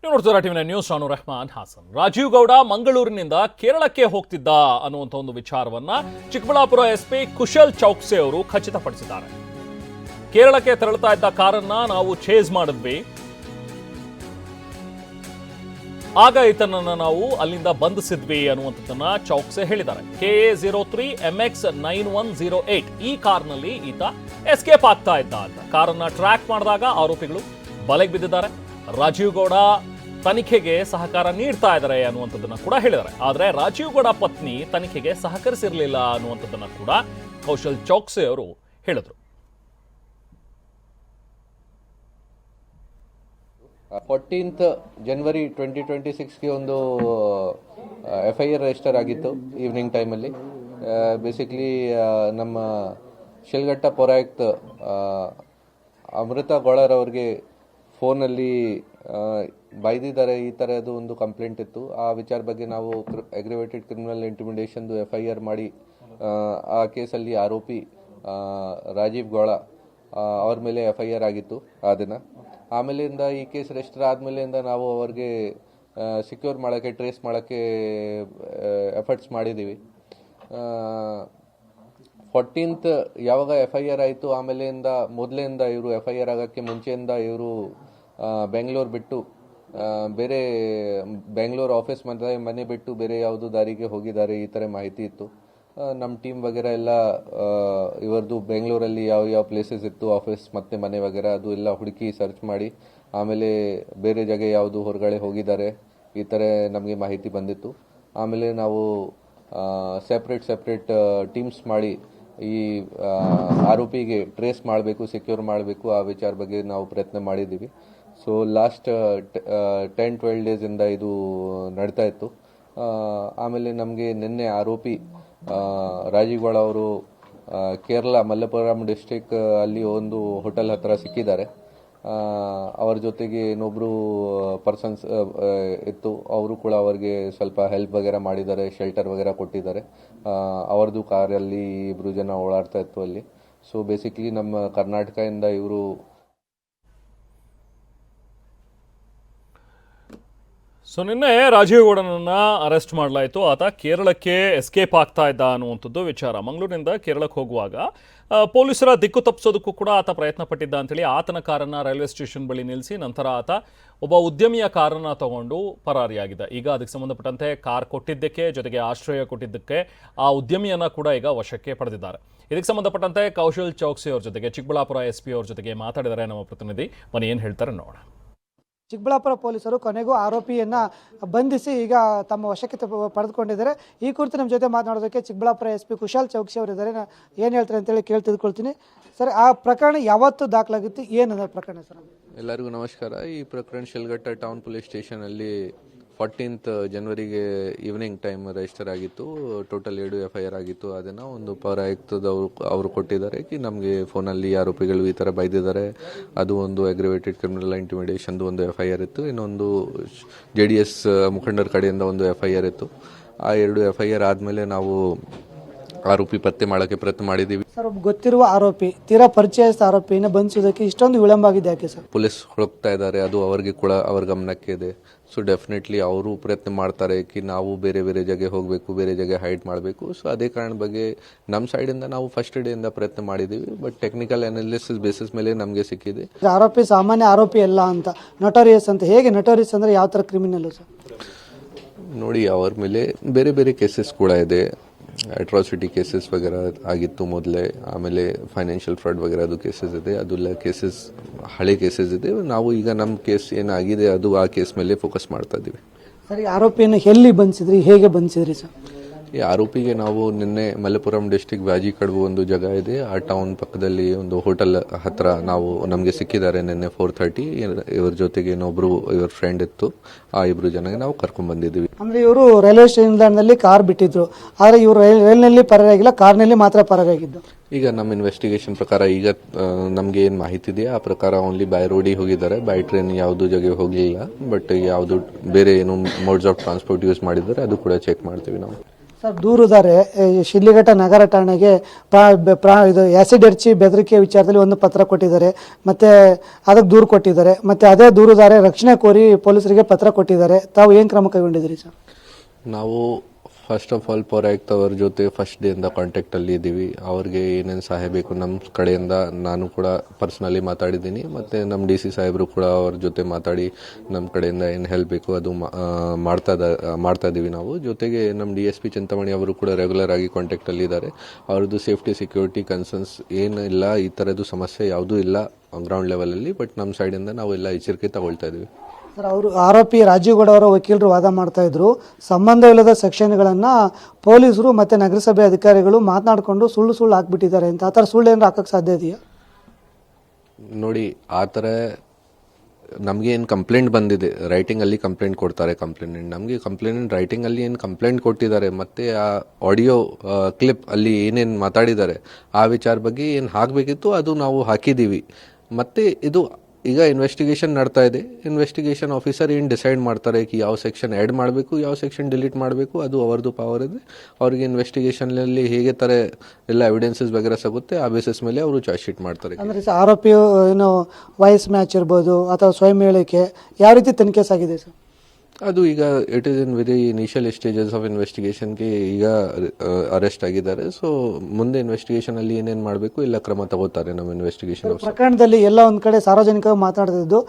ನೀವು ನೋಡ್ತೀರಾ ಟಿವಿನ ನ್ಯೂಸ್. ನಾನು ರೆಹಮಾನ್ ಹಾಸನ್. ರಾಜೀವ್ ಗೌಡ ಮಂಗಳೂರಿನಿಂದ ಕೇರಳಕ್ಕೆ ಹೋಗ್ತಿದ್ದ ಅನ್ನುವಂಥ ಒಂದು ವಿಚಾರವನ್ನ ಚಿಕ್ಕಬಳ್ಳಾಪುರ ಎಸ್ಪಿ ಕುಶಲ್ ಚೌಕ್ಸೆ ಅವರು ಖಚಿತಪಡಿಸಿದ್ದಾರೆ. ಕೇರಳಕ್ಕೆ ತೆರಳುತ್ತಾ ಇದ್ದ ಕಾರನ್ನ ನಾವು ಚೇಸ್ ಮಾಡಿದ್ವಿ, ಆಗ ಈತನನ್ನ ನಾವು ಅಲ್ಲಿಂದ ಬಂಧಿಸಿದ್ವಿ ಅನ್ನುವಂಥದ್ದನ್ನ ಚೌಕ್ಸೆ ಹೇಳಿದ್ದಾರೆ. KA03 MX 9108 ಈ ಕಾರ್ನಲ್ಲಿ ಈತ ಎಸ್ಕೇಪ್ ಆಗ್ತಾ ಇದ್ದ ಅಂತ ಕಾರನ್ನ ಟ್ರ್ಯಾಕ್ ಮಾಡಿದಾಗ ಆರೋಪಿಗಳು ಬಲೆಗೆ ಬಿದ್ದಿದ್ದಾರೆ. ರಾಜೀವ್ ಗೌಡ ತನಿಖೆಗೆ ಸಹಕಾರ ನೀಡ್ತಾ ಇದ್ದಾರೆ ಅನ್ನುವಂಥದ್ದನ್ನ ಕೂಡ ಹೇಳಿದ್ದಾರೆ. ಆದರೆ ರಾಜೀವ್ ಗೌಡ ಪತ್ನಿ ತನಿಖೆಗೆ ಸಹಕರಿಸಿರಲಿಲ್ಲ ಅನ್ನುವಂಥದ್ದನ್ನ ಕೂಡ ಕೌಶಲ್ ಚೌಕ್ಸೆ ಅವರು ಹೇಳಿದ್ರು. 14th ಜನವರಿ 2026ಗೆ ಒಂದು FIR ರಿಜಿಸ್ಟರ್ ಆಗಿತ್ತು ಈವ್ನಿಂಗ್ ಟೈಮಲ್ಲಿ. ಬೇಸಿಕ್ಲಿ ನಮ್ಮ ಶಿಲ್ಘಟ್ಟ ಪೌರಾಯುಕ್ತ ಅಮೃತ ಗೋಳರ್ ಅವ್ರಿಗೆ ಫೋನಲ್ಲಿ ಬೈದಿದ್ದಾರೆ, ಈ ಥರದ್ದು ಒಂದು ಕಂಪ್ಲೇಂಟ್ ಇತ್ತು. ಆ ವಿಚಾರ ಬಗ್ಗೆ ನಾವು ಅಗ್ರಿವೇಟೆಡ್ ಕ್ರಿಮಿನಲ್ ಇಂಟಿಮಿಡೇಷನ್ದು FIR ಮಾಡಿ ಆ ಕೇಸಲ್ಲಿ ಆರೋಪಿ ರಾಜೀವ್ ಗೌಡ ಅವ್ರ ಮೇಲೆ FIR ಆಗಿತ್ತು ಆ ದಿನ. ಆಮೇಲಿಂದ ಈ ಕೇಸ್ ರಿಜಿಸ್ಟರ್ ಆದಮೇಲಿಂದ ನಾವು ಅವ್ರಿಗೆ ಸಿಕ್ಯೂರ್ ಮಾಡೋಕ್ಕೆ, ಟ್ರೇಸ್ ಮಾಡೋಕ್ಕೆ ಎಫರ್ಟ್ಸ್ ಮಾಡಿದ್ದೀವಿ. 14th ಯಾವಾಗ FIR ಆಯಿತು, ಆಮೇಲಿಂದ ಮೊದಲಿಂದ ಇವರು FIR ಆಗೋಕ್ಕೆ ಮುಂಚೆಯಿಂದ ಇವರು ಬೆಂಗಳೂರು ಬಿಟ್ಟು ಬೇರೆ ಬೆಂಗಳೂರು ಆಫೀಸ್ ಮನೆ ಬಿಟ್ಟು ಬೇರೆ ಯಾವುದು ದಾರಿಗೆ ಹೋಗಿದ್ದಾರೆ, ಈ ಥರ ಮಾಹಿತಿ ಇತ್ತು. ನಮ್ಮ ಟೀಮ್ ವಗೇರೆ ಎಲ್ಲ ಇವರದು ಬೆಂಗಳೂರಲ್ಲಿ ಯಾವ ಪ್ಲೇಸಸ್ ಇತ್ತು ಆಫೀಸ್ ಮತ್ತು ಮನೆ ವಗೇರೆ ಅದು ಎಲ್ಲ ಹುಡುಕಿ ಸರ್ಚ್ ಮಾಡಿ ಆಮೇಲೆ ಬೇರೆ ಜಾಗ ಯಾವುದು ಹೊರಗಡೆ ಹೋಗಿದ್ದಾರೆ ಈ ಥರ ನಮಗೆ ಮಾಹಿತಿ ಬಂದಿತ್ತು. ಆಮೇಲೆ ನಾವು ಸೆಪ್ರೇಟ್ ಟೀಮ್ಸ್ ಮಾಡಿ ಈ ಆರೋಪಿಗೆ ಟ್ರೇಸ್ ಮಾಡಬೇಕು, ಸೆಕ್ಯೂರ್ ಮಾಡಬೇಕು, ಆ ವಿಚಾರ ಬಗ್ಗೆ ನಾವು ಪ್ರಯತ್ನ ಮಾಡಿದ್ದೀವಿ. ಸೊ ಲಾಸ್ಟ್ 10-12 ಡೇಸಿಂದ ಇದು ನಡೀತಾ ಇತ್ತು. ಆಮೇಲೆ ನಮಗೆ ನಿನ್ನೆ ಆರೋಪಿ ರಾಜೀವ್ ಗೌಡ ಅವರು ಕೇರಳ ಮಲ್ಲಪುರಂ ಡಿಸ್ಟ್ರಿಕ್ಟ್ ಅಲ್ಲಿ ಒಂದು ಹೋಟೆಲ್ ಹತ್ರ ಸಿಕ್ಕಿದ್ದಾರೆ. ಅವರ ಜೊತೆಗೆ ಇನ್ನೊಬ್ಬರು ಪರ್ಸನ್ಸ್ ಇತ್ತು, ಅವರು ಕೂಡ ಅವರಿಗೆ ಸ್ವಲ್ಪ ಹೆಲ್ಪ್ ವಗೇರೆ ಮಾಡಿದ್ದಾರೆ, ಶೆಲ್ಟರ್ ವಗೇರೆ ಕೊಟ್ಟಿದ್ದಾರೆ. ಅವ್ರದ್ದು ಕಾರಲ್ಲಿ ಇಬ್ಬರು ಜನ ಓಡಾಡ್ತಾ ಇತ್ತು ಅಲ್ಲಿ. ಸೊ ಬೇಸಿಕ್ಲಿ ನಮ್ಮ ಕರ್ನಾಟಕದಿಂದ ಇವರು ನಿನ್ನೆ ರಾಜೀವ್ ಗೌಡನನ್ನ ಅರೆಸ್ಟ್ ಮಾಡಲಾಯಿತು. ಆತ ಕೇರಳಕ್ಕೆ ಎಸ್ಕೇಪ್ ಆಗ್ತಾ ಇದ್ದ ಅನ್ನುವಂಥದ್ದು ವಿಚಾರ. ಮಂಗಳೂರಿನಿಂದ ಕೇರಳಕ್ಕೆ ಹೋಗುವಾಗ ಪೊಲೀಸರ ದಿಕ್ಕು ತಪ್ಪಿಸೋದಕ್ಕೂ ಕೂಡ ಆತ ಪ್ರಯತ್ನ ಪಟ್ಟಿದ್ದ ಅಂತೇಳಿ ಆತನ ಕಾರನ್ನು ರೈಲ್ವೆ ಸ್ಟೇಷನ್ ಬಳಿ ನಿಲ್ಲಿಸಿ ನಂತರ ಆತ ಒಬ್ಬ ಉದ್ಯಮಿಯ ಕಾರನ್ನು ತಗೊಂಡು ಪರಾರಿಯಾಗಿದ್ದ. ಈಗ ಅದಕ್ಕೆ ಸಂಬಂಧಪಟ್ಟಂತೆ ಕಾರ್ ಕೊಟ್ಟಿದ್ದಕ್ಕೆ ಜೊತೆಗೆ ಆಶ್ರಯ ಕೊಟ್ಟಿದ್ದಕ್ಕೆ ಆ ಉದ್ಯಮಿಯನ್ನ ಕೂಡ ಈಗ ವಶಕ್ಕೆ ಪಡೆದಿದ್ದಾರೆ. ಇದಕ್ಕೆ ಸಂಬಂಧಪಟ್ಟಂತೆ ಕೌಶಲ್ ಚೌಕ್ಸೆ ಅವ್ರ ಜೊತೆಗೆ ಚಿಕ್ಕಬಳ್ಳಾಪುರ SP ಅವ್ರ ಜೊತೆಗೆ ಮಾತಾಡಿದ್ದಾರೆ ನಮ್ಮ ಪ್ರತಿನಿಧಿ. ಬನ್ನಿ ಏನು ಹೇಳ್ತಾರೆ ನೋಡೋಣ. ಚಿಕ್ಕಬಳ್ಳಾಪುರ ಪೊಲೀಸರು ಕೊನೆಗೂ ಆರೋಪಿಯನ್ನು ಬಂಧಿಸಿ ಈಗ ತಮ್ಮ ವಶಕ್ಕೆ ಪಡೆದುಕೊಂಡಿದ್ದಾರೆ. ಈ ಕುರಿತು ನಮ್ಮ ಜೊತೆ ಮಾತನಾಡೋದಕ್ಕೆ ಚಿಕ್ಕಬಳ್ಳಾಪುರ SP ಕುಶಲ್ ಚೌಕ್ಸೆ ಅವರಿದ್ದಾರೆ. ಏನು ಹೇಳ್ತಾರೆ ಅಂತೇಳಿ ತಿಳ್ಕೊಳ್ತೀನಿ. ಸರ್, ಆ ಪ್ರಕರಣ ಯಾವತ್ತು ದಾಖಲಾಗಿತ್ತು, ಏನದ ಪ್ರಕರಣ ಸರ್? ಎಲ್ಲರಿಗೂ ನಮಸ್ಕಾರ. ಈ ಪ್ರಕರಣ ಶಿಲ್ಘಟ್ಟ ಟೌನ್ ಪೊಲೀಸ್ ಸ್ಟೇಷನಲ್ಲಿ 14th ಜನವರಿಗೆ ಈವ್ನಿಂಗ್ ಟೈಮ್ ರಿಜಿಸ್ಟರ್ ಆಗಿತ್ತು. ಟೋಟಲ್ 7 FIR ಆಗಿತ್ತು. ಅದನ್ನು ಒಂದು ಪೌರಾಯುಕ್ತದವರು ಅವರು ಕೊಟ್ಟಿದ್ದಾರೆ ಕಿ ನಮಗೆ ಫೋನಲ್ಲಿ ಆರೋಪಿಗಳು ಈ ಥರ ಬೈದಿದ್ದಾರೆ. ಅದು ಒಂದು ಅಗ್ರಿವೇಟೆಡ್ ಕ್ರಿಮಿನಲ್ ಇಂಟಿಮಿಡೇಷನ್ದು ಒಂದು FIR ಇತ್ತು. ಇನ್ನೊಂದು JDS ಮುಖಂಡರ ಕಡೆಯಿಂದ ಒಂದು FIR ಇತ್ತು. ಆ 2 FIR ಆದಮೇಲೆ ನಾವು ಆರೋಪಿ ಪತ್ತೆ ಮಾಡೋಕ್ಕೆ ಪ್ರಯತ್ನ ಮಾಡಿದ್ದೀವಿ. ಸರ್, ಗೊತ್ತಿರುವ ಆರೋಪಿ, ತೀರಾ ಪರಿಚಯಸ್ಥ ಆರೋಪಿಯನ್ನು ಬಂಧಿಸೋದಕ್ಕೆ ಇಷ್ಟೊಂದು ವಿಳಂಬ ಆಗಿದೆ ಯಾಕೆ ಸರ್? ಪೊಲೀಸ್ ಹುಡುಕ್ತಾ ಇದ್ದಾರೆ, ಅದು ಅವರಿಗೆ ಕೂಡ ಅವ್ರ ಗಮನಕ್ಕೆ ಇದೆ. ಸೊ ಡೆಫಿನೆಟ್ಲಿ ಅವರು ಪ್ರಯತ್ನ ಮಾಡ್ತಾರೆ ಕಿ ನಾವು ಬೇರೆ ಜಾಗ ಹೋಗಬೇಕು, ಬೇರೆ ಜಾಗ ಹೈಡ್ ಮಾಡಬೇಕು. ಸೊ ಅದೇ ಕಾರಣ ಬಗ್ಗೆ ನಮ್ಮ ಸೈಡಿಂದ ನಾವು ಫಸ್ಟ್ ಡೇಯಿಂದ ಪ್ರಯತ್ನ ಮಾಡಿದ್ದೀವಿ. ಬಟ್ ಟೆಕ್ನಿಕಲ್ ಅನಾಲಿಸಿಸ್ ಬೇಸಿಸ್ ಮೇಲೆ ನಮಗೆ ಸಿಕ್ಕಿದೆ. ಆರೋಪಿ ಸಾಮಾನ್ಯ ಆರೋಪಿ ಅಲ್ಲ ಅಂತ, ನೊಟೋರಿಯಸ್ ಅಂತ. ಹೇಗೆ ನೊಟೋರಿಯಸ್ ಅಂದರೆ ಯಾವ ಥರ ಕ್ರಿಮಿನಲ್ ಸರ್? ನೋಡಿ, ಅವ್ರ ಮೇಲೆ ಬೇರೆ ಕೇಸಸ್ ಕೂಡ ಇದೆ. ಅಟ್ರಾಸಿಟಿ ಕೇಸಸ್ ವಗೇರೆ ಆಗಿತ್ತು ಮೊದಲೇ. ಆಮೇಲೆ ಫೈನಾನ್ಷಿಯಲ್ ಫ್ರಾಡ್ ವಗೇರೆ ಅದು ಕೇಸಸ್ ಇದೆ. ಅದೆಲ್ಲ ಕೇಸಸ್ ಹಳೆ ಕೇಸಸ್ ಇದೆ. ನಾವು ಈಗ ನಮ್ಮ ಕೇಸ್ ಏನಾಗಿದೆ ಅದು ಆ ಕೇಸ್ ಮೇಲೆ ಫೋಕಸ್ ಮಾಡ್ತಾ ಇದ್ದೀವಿ. ಸರ್, ಈ ಆರೋಪಿಯನ್ನು ಎಲ್ಲಿ ಬಂಧಿಸಿದ್ರಿ, ಹೇಗೆ ಬಂಧಿಸಿದ್ರಿ ಸರ್? ಈ ಆರೋಪಿಗೆ ನಾವು ನಿನ್ನೆ ಮಲ್ಲಪುರಂ ಡಿಸ್ಟ್ರಿಕ್ಟ್ ವ್ಯಾಜಿ ಕಡುಬು ಒಂದು ಜಾಗ ಇದೆ, ಆ ಟೌನ್ ಪಕ್ಕದಲ್ಲಿ ಒಂದು ಹೋಟೆಲ್ ಹತ್ರ ನಮಗೆ ಸಿಕ್ಕಿದ್ದಾರೆ ನಿನ್ನೆ 4:30. ಇವ್ರ ಜೊತೆಗೆ ಇನ್ನೊಬ್ರು ಇವ್ರ ಫ್ರೆಂಡ್ ಇತ್ತು. ಆ ಇಬ್ರು ಜನಗೆ ನಾವು ಕರ್ಕೊಂಡ್ ಬಂದಿದ್ದೀವಿ. ಅಂದ್ರೆ ಇವರು ರೈಲ್ವೆ ನಿಲ್ದಾಣದಲ್ಲಿ ಕಾರ್ ಬಿಟ್ಟಿದ್ರು, ಆದರೆ ಇವರು ರೈಲ್ನಲ್ಲಿ ಪರಾರಿಯಾಗಿಲ್ಲ, ಕಾರ್ನಲ್ಲಿ ಮಾತ್ರ ಪರಾರಿಯಾಗಿದ್ದು. ಈಗ ನಮ್ಮ ಇನ್ವೆಸ್ಟಿಗೇಷನ್ ಪ್ರಕಾರ ಈಗ ನಮಗೆ ಏನು ಮಾಹಿತಿ ಇದೆ ಆ ಪ್ರಕಾರ ಓನ್ಲಿ ಬೈ ರೋಡಿಗೆ ಹೋಗಿದ್ದಾರೆ, ಬೈ ಟ್ರೈನ್ ಯಾವುದು ಜಾಗ ಹೋಗಲಿಲ್ಲ. ಬಟ್ ಯಾವುದು ಬೇರೆ ಏನು ಮೋಡ್ಸ್ ಆಫ್ ಟ್ರಾನ್ಸ್ಪೋರ್ಟ್ ಯೂಸ್ ಮಾಡಿದ್ದಾರೆ ಅದು ಕೂಡ ಚೆಕ್ ಮಾಡ್ತೀವಿ ನಾವು. ಸರ್ ದೂರುದಾರೆ ಶಿಡ್ಲಘಟ್ಟ ನಗರ ಠಾಣೆಗೆ ಇದು ಆ್ಯಸಿಡ್ ಎರಚಿ ಬೆದರಿಕೆ ವಿಚಾರದಲ್ಲಿ ಒಂದು ಪತ್ರ ಕೊಟ್ಟಿದ್ದಾರೆ, ಮತ್ತು ಅದಕ್ಕೆ ದೂರು ಕೊಟ್ಟಿದ್ದಾರೆ, ಮತ್ತು ಅದೇ ದೂರುದಾರೆ ರಕ್ಷಣೆ ಕೋರಿ ಪೊಲೀಸರಿಗೆ ಪತ್ರ ಕೊಟ್ಟಿದ್ದಾರೆ. ತಾವು ಏನು ಕ್ರಮ ಕೈಗೊಂಡಿದ್ದೀರಿ ಸರ್? ನಾವು ಫಸ್ಟ್ ಆಫ್ ಆಲ್ ಪೌರಾಯುಕ್ತ ಅವ್ರ ಜೊತೆ ಫಸ್ಟ್ ಡೇಯಿಂದ ಕಾಂಟ್ಯಾಕ್ಟಲ್ಲಿ ಇದ್ದೀವಿ. ಅವ್ರಿಗೆ ಏನೇನು ಸಹಾಯ ಬೇಕು ನಮ್ಮ ಕಡೆಯಿಂದ ನಾನು ಕೂಡ ಪರ್ಸ್ನಲಿ ಮಾತಾಡಿದ್ದೀನಿ, ಮತ್ತು ನಮ್ಮ DC ಸಾಹೇಬರು ಕೂಡ ಅವ್ರ ಜೊತೆ ಮಾತಾಡಿ ನಮ್ಮ ಕಡೆಯಿಂದ ಏನು ಹೆಲ್ಪ್ ಬೇಕು ಅದು ಮಾಡ್ತಾ ಇದ್ದೀವಿ ನಾವು. ಜೊತೆಗೆ ನಮ್ಮ DSP ಚಿಂತಾಮಣಿ ಅವರು ಕೂಡ ರೆಗ್ಯುಲರ್ ಆಗಿ ಕಾಂಟ್ಯಾಕ್ಟಲ್ಲಿ ಇದ್ದಾರೆ. ಅವ್ರದ್ದು ಸೇಫ್ಟಿ ಸೆಕ್ಯೂರಿಟಿ ಕನ್ಸರ್ನ್ಸ್ ಏನಿಲ್ಲ, ಈ ಥರದ್ದು ಸಮಸ್ಯೆ ಯಾವುದೂ ಇಲ್ಲ ಗ್ರೌಂಡ್ ಲೆವೆಲಲ್ಲಿ. ಬಟ್ ನಮ್ಮ ಸೈಡಿಂದ ನಾವು ಎಲ್ಲ ಎಚ್ಚರಿಕೆ ತಗೊಳ್ತಾ ಇದ್ದೀವಿ. ಸರ್ ಅವರು ಆರೋಪಿ ರಾಜೀವ್ ಗೌಡ ಅವರ ವಕೀಲರು ವಾದ ಮಾಡ್ತಾ ಇದ್ರು, ಸಂಬಂಧವಿಲ್ಲದ ಸೆಕ್ಷನ್ಗಳನ್ನು ಪೊಲೀಸರು ಮತ್ತು ನಗರಸಭೆ ಅಧಿಕಾರಿಗಳು ಮಾತನಾಡಿಕೊಂಡು ಸುಳ್ಳು ಹಾಕ್ಬಿಟ್ಟಿದ್ದಾರೆ ಅಂತ. ಆ ಥರ ಸುಳ್ಳು ಏನಾರು ಹಾಕಕ್ಕೆ ಸಾಧ್ಯ ಇದೆಯಾ? ನೋಡಿ, ಆ ಥರ ನಮಗೆ ಏನು ಕಂಪ್ಲೇಂಟ್ ಬಂದಿದೆ, ರೈಟಿಂಗಲ್ಲಿ ಕಂಪ್ಲೇಂಟ್ ಕೊಡ್ತಾರೆ ಕಂಪ್ಲೇಂಟ್. ನಮಗೆ ಕಂಪ್ಲೇಂಟ್ ರೈಟಿಂಗಲ್ಲಿ ಏನು ಕಂಪ್ಲೇಂಟ್ ಕೊಟ್ಟಿದ್ದಾರೆ ಮತ್ತು ಆ ಆಡಿಯೋ ಕ್ಲಿಪ್ ಅಲ್ಲಿ ಏನೇನು ಮಾತಾಡಿದ್ದಾರೆ ಆ ವಿಚಾರ ಬಗ್ಗೆ ಏನು ಹಾಕಬೇಕಿತ್ತು ಅದು ನಾವು ಹಾಕಿದ್ದೀವಿ. ಮತ್ತು ಇದು ಈಗ ಇನ್ವೆಸ್ಟಿಗೇಷನ್ ನಡ್ತಾ ಇದೆ. ಇನ್ವೆಸ್ಟಿಗೇಷನ್ ಆಫೀಸರ್ ಏನು ಡಿಸೈಡ್ ಮಾಡ್ತಾರೆ ಕಿ ಯಾವ ಸೆಕ್ಷನ್ ಆ್ಯಡ್ ಮಾಡಬೇಕು, ಯಾವ ಸೆಕ್ಷನ್ ಡಿಲೀಟ್ ಮಾಡಬೇಕು, ಅದು ಅವ್ರದ್ದು ಪವರ್ ಇದೆ. ಅವ್ರಿಗೆ ಇನ್ವೆಸ್ಟಿಗೇಷನ್ನಲ್ಲಿ ಹೇಗೆ ಥರ ಎಲ್ಲ ಎವಿಡೆನ್ಸಸ್ ವಗೇರೆ ಸಿಗುತ್ತೆ ಆ ಬೇಸಿಸ್ ಮೇಲೆ ಅವರು ಚಾರ್ಜ್ ಶೀಟ್ ಮಾಡ್ತಾರೆ. ಅಂದರೆ ಆರೋಪಿ ಏನು ವಾಯ್ಸ್ ಮ್ಯಾಚ್ ಇರ್ಬೋದು ಅಥವಾ ಸ್ವಯಂ ಹೇಳಿಕೆ ಯಾವ ರೀತಿ ತನಿಖೆ ಸಾಗಿದೆ ಸರ್? ಅದು ಈಗ it is in very initial stages of ಇನ್ವೆಸ್ಟಿಗೇಷನ್ಗೆ ಈಗ ಅರೆಸ್ಟ್ ಆಗಿದ್ದಾರೆ. ಸೊ ಮುಂದೆ ಇನ್ವೆಸ್ಟಿಗೇಷನಲ್ಲಿ ಏನೇನು ಮಾಡಬೇಕು ಎಲ್ಲ ಕ್ರಮ ತಗೋತಾರೆ ನಮ್ಮ ಇನ್ವೆಸ್ಟಿಗೇಷನ್. ಪ್ರಕರಣದಲ್ಲಿ ಎಲ್ಲ ಒಂದು ಕಡೆ ಸಾರ್ವಜನಿಕವಾಗಿ ಮಾತಾಡ್ತಿದ್ದು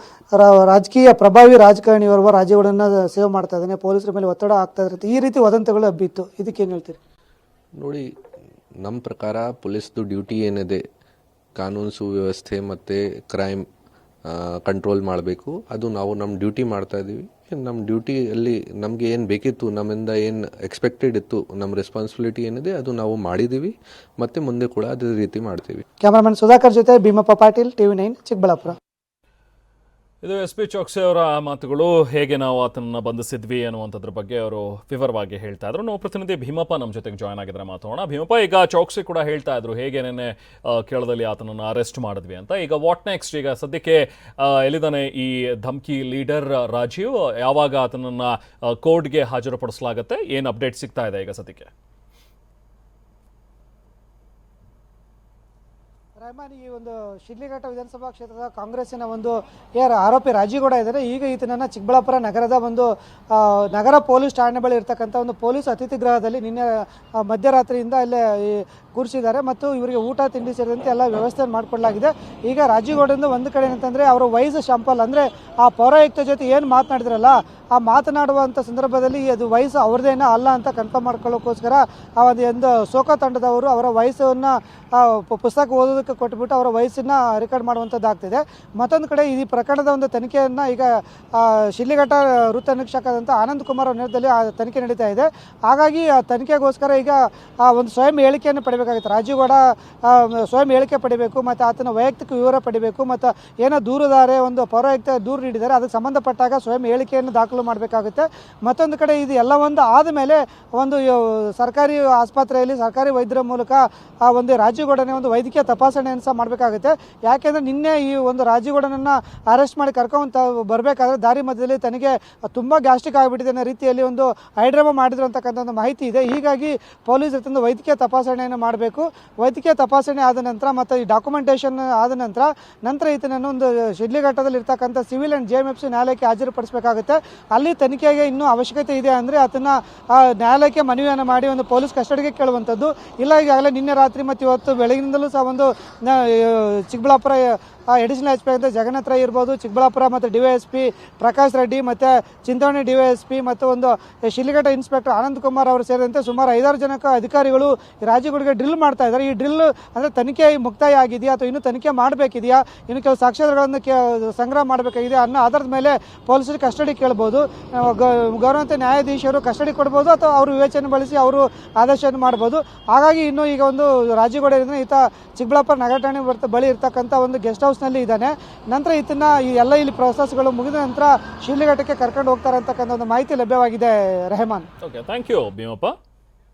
ರಾಜಕೀಯ ಪ್ರಭಾವಿ ರಾಜಕಾರಣಿಯವರ ರಾಜ್ಯಗಳನ್ನ ಸೇವ್ ಮಾಡ್ತಾ ಇದ್ದಾನೆ, ಪೊಲೀಸರ ಮೇಲೆ ಒತ್ತಡ ಆಗ್ತಾ ಇರುತ್ತೆ, ಈ ರೀತಿ ವದಂತಗಳು ಹಬ್ಬಿತ್ತು. ಇದಕ್ಕೇನು ಹೇಳ್ತೀರಿ? ನೋಡಿ, ನಮ್ಮ ಪ್ರಕಾರ ಪೊಲೀಸ್ದು ಡ್ಯೂಟಿ ಏನಿದೆ, ಕಾನೂನು ಸುವ್ಯವಸ್ಥೆ ಮತ್ತು ಕ್ರೈಮ್ ಕಂಟ್ರೋಲ್ ಮಾಡಬೇಕು, ಅದು ನಾವು ನಮ್ಮ ಡ್ಯೂಟಿ ಮಾಡ್ತಾ ಇದ್ದೀವಿ. ನಮ್ಮ ಡ್ಯೂಟಿಯಲ್ಲಿ ನಮಗೆ ಏನು ಬೇಕಿತ್ತು, ನಮ್ಮಿಂದ ಏನು ಎಕ್ಸ್ಪೆಕ್ಟೆಡ್ ಇತ್ತು, ನಮ್ಮ ರೆಸ್ಪಾನ್ಸಿಬಿಲಿಟಿ ಏನಿದೆ ಅದು ನಾವು ಮಾಡಿದ್ದೀವಿ ಮತ್ತು ಮುಂದೆ ಕೂಡ ಅದೇ ರೀತಿ ಮಾಡ್ತೀವಿ. ಕ್ಯಾಮರಾಮನ್ ಸುಧಾಕರ್ ಜೊತೆ ಭೀಮಪ್ಪ ಪಾಟೀಲ್, TV9 ಚಿಕ್ಕಬಳ್ಳಾಪುರ. ಇದು SP ಚೋಕ್ಸಿ ಅವರ ಮಾತುಗಳು. ಹೇಗೆ ನಾವು ಆತನನ್ನು ಬಂಧಿಸಿದ್ವಿ ಅನ್ನುವಂಥದ್ರ ಬಗ್ಗೆ ಅವರು ವಿವರವಾಗಿ ಹೇಳ್ತಾ ಇದ್ರು. ನಾವು ಪ್ರತಿನಿಧಿ ಭೀಮಪ್ಪ ನಮ್ಮ ಜೊತೆಗೆ ಜಾಯ್ನ್ ಆಗಿದ್ರೆ ಮಾತಾಡೋಣ. ಭೀಮಪ್ಪ, ಈಗ ಚೌಕ್ಸಿ ಕೂಡ ಹೇಳ್ತಾ ಇದ್ರು ಹೇಗೆ ನೆನ್ನೆ ಕೇರಳದಲ್ಲಿ ಆತನನ್ನು ಅರೆಸ್ಟ್ ಮಾಡಿದ್ವಿ ಅಂತ. ಈಗ ವಾಟ್ ನೆಕ್ಸ್ಟ್? ಈಗ ಸದ್ಯಕ್ಕೆ ಎಲ್ಲಿದ್ದಾನೆ ಈ ಧಮ್ಕಿ ಲೀಡರ್ ರಾಜೀವ್? ಯಾವಾಗ ಆತನನ್ನು ಕೋರ್ಟ್ಗೆ ಹಾಜರುಪಡಿಸಲಾಗುತ್ತೆ? ಏನು ಅಪ್ಡೇಟ್ ಸಿಗ್ತಾ ಇದೆ ಈಗ ಸದ್ಯಕ್ಕೆ? ರೆಹಮಾನ್, ಈ ಒಂದು ಶಿಡ್ಲಘಟ್ಟ ವಿಧಾನಸಭಾ ಕ್ಷೇತ್ರದ ಕಾಂಗ್ರೆಸ್ಸಿನ ಒಂದು ಆರೋಪಿ ರಾಜೀವ್ ಗೌಡ ಇದ್ದಾರೆ. ಈಗ ಈತನನ್ನು ಚಿಕ್ಕಬಳ್ಳಾಪುರ ನಗರದ ಒಂದು ನಗರ ಪೊಲೀಸ್ ಠಾಣೆ ಬಳಿ ಇರ್ತಕ್ಕಂಥ ಒಂದು ಪೊಲೀಸ್ ಅತಿಥಿ ಗೃಹದಲ್ಲಿ ನಿನ್ನೆ ಮಧ್ಯರಾತ್ರಿಯಿಂದ ಅಲ್ಲೇ ಕೂರಿಸಿದ್ದಾರೆ ಮತ್ತು ಇವರಿಗೆ ಊಟ ತಿಂಡಿ ಸೇರಿದಂತೆ ಎಲ್ಲ ವ್ಯವಸ್ಥೆಯನ್ನು ಮಾಡಿಕೊಡಲಾಗಿದೆ. ಈಗ ರಾಜೀವ್ ಗೌಡಂದು ಒಂದು ಕಡೆ ಏನಂತಂದರೆ ಅವರ ವಯಸ್ಸು ಶಾಂಪಲ್, ಅಂದರೆ ಆ ಪೌರಾಯುಕ್ತ ಜೊತೆ ಏನು ಮಾತನಾಡಿದ್ರಲ್ಲ ಆ ಮಾತನಾಡುವಂಥ ಸಂದರ್ಭದಲ್ಲಿ ಅದು ವಯಸ್ಸು ಅವ್ರದ್ದೇನೋ ಅಲ್ಲ ಅಂತ ಕನ್ಫರ್ಮ್ ಮಾಡ್ಕೊಳ್ಳೋಕ್ಕೋಸ್ಕರ ಆ ಒಂದು ಸೋಕಾ ತಂಡದವರು ಅವರ ವಯಸ್ಸನ್ನು ಪುಸ್ತಕ ಓದೋದಕ್ಕೆ ಕೊಟ್ಬಿಟ್ಟು ಅವರ ವಯಸ್ಸನ್ನು ರೆಕಾರ್ಡ್ ಮಾಡುವಂಥದ್ದಾಗ್ತಿದೆ. ಮತ್ತೊಂದು ಕಡೆ ಈ ಪ್ರಕರಣದ ಒಂದು ತನಿಖೆಯನ್ನು ಈಗ ಶಿಡ್ಲಘಟ್ಟ ವೃತ್ತ ನಿರೀಕ್ಷಕರಾದಂಥ ಆನಂದ್ ಕುಮಾರ್ ಅವರ ನೇತೃತ್ವದಲ್ಲಿ ಆ ತನಿಖೆ ನಡೀತಾ ಇದೆ. ಹಾಗಾಗಿ ಆ ತನಿಖೆಗೋಸ್ಕರ ಈಗ ಒಂದು ಸ್ವಯಂ ಹೇಳಿಕೆಯನ್ನು ಪಡಿಬೇಕಾಗುತ್ತೆ. ರಾಜೀವ್ ಗೌಡ ಸ್ವಯಂ ಹೇಳಿಕೆ ಪಡಿಬೇಕು ಮತ್ತು ಆತನ ವೈಯಕ್ತಿಕ ವಿವರ ಪಡಿಬೇಕು ಮತ್ತು ಏನೋ ದೂರುದಾರೆ ಒಂದು ಪೌರಾಯುಕ್ತ ದೂರು ನೀಡಿದ್ದಾರೆ ಅದಕ್ಕೆ ಸಂಬಂಧಪಟ್ಟಾಗ ಸ್ವಯಂ ಹೇಳಿಕೆಯನ್ನು ದಾಖಲು ಮಾಡಬೇಕಾಗುತ್ತೆ. ಮತ್ತೊಂದು ಕಡೆ ಇದು ಎಲ್ಲ ಒಂದು ಆದಮೇಲೆ ಒಂದು ಸರ್ಕಾರಿ ಆಸ್ಪತ್ರೆಯಲ್ಲಿ ಸರ್ಕಾರಿ ವೈದ್ಯರ ಮೂಲಕ ಆ ಒಂದು ರಾಜೀವ್ ಗೌಡನೇ ಒಂದು ವೈದ್ಯಕೀಯ ತಪಾಸಣೆಯನ್ನು ಸಹ ಮಾಡಬೇಕಾಗುತ್ತೆ. ಯಾಕೆಂದರೆ ನಿನ್ನೆ ಈ ಒಂದು ರಾಜೀವ್ ಗೌಡನನ್ನು ಅರೆಸ್ಟ್ ಮಾಡಿ ಕರ್ಕೊಂಡು ಬರಬೇಕಾದ್ರೆ ದಾರಿ ಮಧ್ಯದಲ್ಲಿ ತನಗೆ ತುಂಬ ಗ್ಯಾಸ್ಟ್ರಿಕ್ ಆಗಿಬಿಟ್ಟಿದೆ ಅನ್ನೋ ರೀತಿಯಲ್ಲಿ ಒಂದು ಹೈಡ್ರಾಮಾ ಮಾಡಿದ್ರು ಅಂತಕ್ಕಂಥ ಒಂದು ಮಾಹಿತಿ ಇದೆ. ಹೀಗಾಗಿ ಪೊಲೀಸ್ ತಂದು ವೈದ್ಯಕೀಯ ತಪಾಸಣೆಯನ್ನು ಮಾಡಬೇಕು. ವೈದ್ಯಕೀಯ ತಪಾಸಣೆ ಆದ ನಂತರ ಮತ್ತು ಈ ಡಾಕ್ಯುಮೆಂಟೇಷನ್ ಆದ ನಂತರ ಈತನನ್ನು ಒಂದು ಶಿಡ್ಲಘಟ್ಟದಲ್ಲಿ ಇರ್ತಕ್ಕಂಥ ಸಿವಿಲ್ ಆ್ಯಂಡ್ JMFC ನ್ಯಾಯಾಲಯಕ್ಕೆ ಹಾಜರುಪಡಿಸಬೇಕಾಗುತ್ತೆ. ಅಲ್ಲಿ ತನಿಖೆಗೆ ಇನ್ನೂ ಅವಶ್ಯಕತೆ ಇದೆ ಅಂದರೆ ಅದನ್ನು ನ್ಯಾಯಾಲಯಕ್ಕೆ ಮನವಿಯನ್ನು ಮಾಡಿ ಒಂದು ಪೊಲೀಸ್ ಕಸ್ಟಡಿಗೆ ಕೇಳುವಂಥದ್ದು. ಇಲ್ಲ, ಈಗಾಗಲೇ ನಿನ್ನೆ ರಾತ್ರಿ ಮತ್ತು ಇವತ್ತು ಬೆಳಗಿನಿಂದಲೂ ಸಹ ಒಂದು ಚಿಕ್ಕಬಳ್ಳಾಪುರ ಅಡಿಷನಲ್ SP ಅಂತ ಜಗನ್ನಾಥ್ ರೈ ಇರ್ಬೋದು, ಚಿಕ್ಕಬಳ್ಳಾಪುರ ಮತ್ತು DYSP ಪ್ರಕಾಶ್ ರೆಡ್ಡಿ ಮತ್ತು ಚಿಂತಾಮಣಿ DYSP ಮತ್ತು ಒಂದು ಶಿಡ್ಲಘಟ್ಟ ಇನ್ಸ್ಪೆಕ್ಟರ್ ಆನಂದ್ ಕುಮಾರ್ ಅವರು ಸೇರಿದಂತೆ ಸುಮಾರು 5-6 ಜನ ಅಧಿಕಾರಿಗಳು ರಾಜೀವ್ ಗೌಡಗೆ ಡ್ರಿಲ್ ಮಾಡ್ತಾ ಇದ್ದಾರೆ. ಈ ಡ್ರಿಲ್ ಅಂದರೆ ತನಿಖೆ ಮುಕ್ತಾಯ ಆಗಿದೆಯಾ ಅಥವಾ ಇನ್ನೂ ತನಿಖೆ ಮಾಡಬೇಕಿದೆಯಾ, ಇನ್ನು ಕೆಲವು ಸಾಕ್ಷ್ಯಾಧಾರಗಳನ್ನು ಸಂಗ್ರಹ ಮಾಡಬೇಕಾಗಿದೆ ಅನ್ನೋ ಆಧಾರದ ಮೇಲೆ ಪೊಲೀಸರು ಕಸ್ಟಡಿ ಕೇಳ್ಬೋದು. ಗೌರವಾನ್ವಿತ ನ್ಯಾಯಾಧೀಶರು ಕಸ್ಟಡಿ ಕೊಡ್ಬೋದು ಅಥವಾ ಅವರು ವಿವೇಚನೆ ಬಳಸಿ ಅವರು ಆದೇಶವನ್ನು ಮಾಡ್ಬೋದು. ಹಾಗಾಗಿ ಇನ್ನು ಈಗ ಒಂದು ರಾಜೀವ್ ಗೌಡ ಈತ ಚಿಕ್ಕಬಳ್ಳಾಪುರ ನಗರ ಠಾಣೆ ಬಳಿ ಇರ್ತಕ್ಕಂಥ ಒಂದು ಗೆಸ್ಟ್ ಹೌಸ್ನಲ್ಲಿ ಇದ್ದಾನೆ. ನಂತರ ಈತನ ಈ ಎಲ್ಲ ಇಲ್ಲಿ ಪ್ರೊಸೆಸ್ಗಳು ಮುಗಿದ ನಂತರ ಶಿಡ್ಲಘಟ್ಟಕ್ಕೆ ಕರ್ಕೊಂಡು ಹೋಗ್ತಾರೆ ಅಂತಕ್ಕಂಥ ಒಂದು ಮಾಹಿತಿ ಲಭ್ಯವಾಗಿದೆ. Rehman. Okay, thank you Bhimappa.